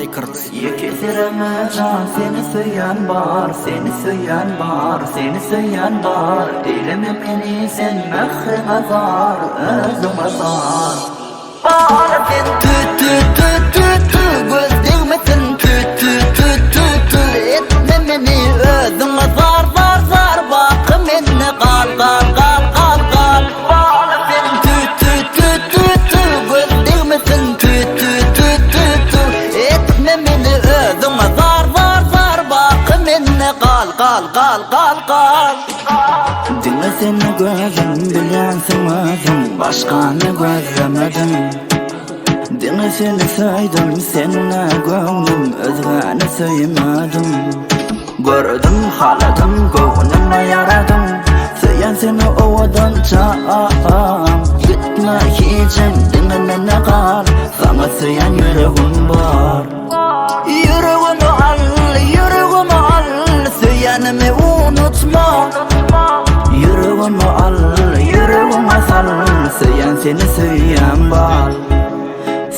Records. Yeketiremeyeceğim seni söyleyen var, seni söyleyen var, seni söyleyen var. Dilimim en iyi sen mehrime zar, özüme zar. Bana sen tü tü tü tü tü, gözlemesin tü tü tü tü tü. Etme beni özüme zar zar zar, bakım enne kal kal kal kal kal. Bana sen tü tü tü tü tü, gözlemesin tü tü tü tü tü. Etme beni özüme zar zar zar, bakım enne kal kal kal kal kal. Dinle seni gözüm, bilyensin özüm, başkanı gözlemedim. Dinle seni söyledim, seninle gönlüm, özgeni söylemedim. Gördüm, haladım, gönlüme yaradım, söyleyen seni ovadan çağım. Gitme hiçim, dinle beni kal, sana söyleyen yüreğim var. Yüreğimi al, yüreğimi al, söyleyenimi unutma. Yüreğimi al, yüreğime sal, söyleyen seni söyleyen var.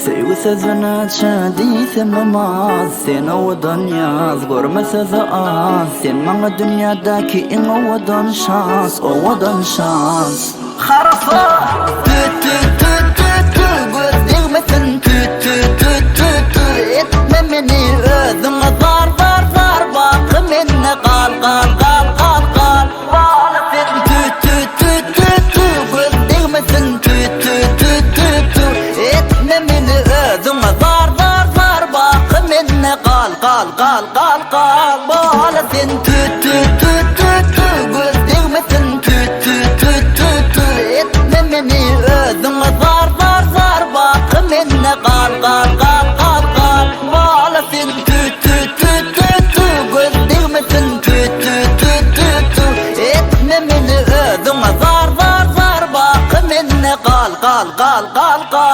Sevgi sözünü çöğdüysem olmaz, sen ovadan yaz, görme sözü az. Sen bana dünyadaki en ovadan şans, ovadan şans. Harasa tü tü tü tü tü, gözlemesin tü tü tü tü tü. Etme beni özüme zar zar zar, bakım enne kal kal kal kal kal. Bana sen tü tü tü tü tü, gözlemesin tü tü tü tü tü. Etme beni özüme zar zar zar, bakım enne kal kal kal kal kal. Bana sen tü tü tü tü tü, gözlemesin tü tü tü tü tü. Etme beni özüme zar zar zar, bakım enne kal kal kal kal kal. Bana sen tü tü tü tü tü, gözlemesin tü tü tü tü tü. Etme beni özüme zar zar zar, bakım enne kal kal kal kal kal.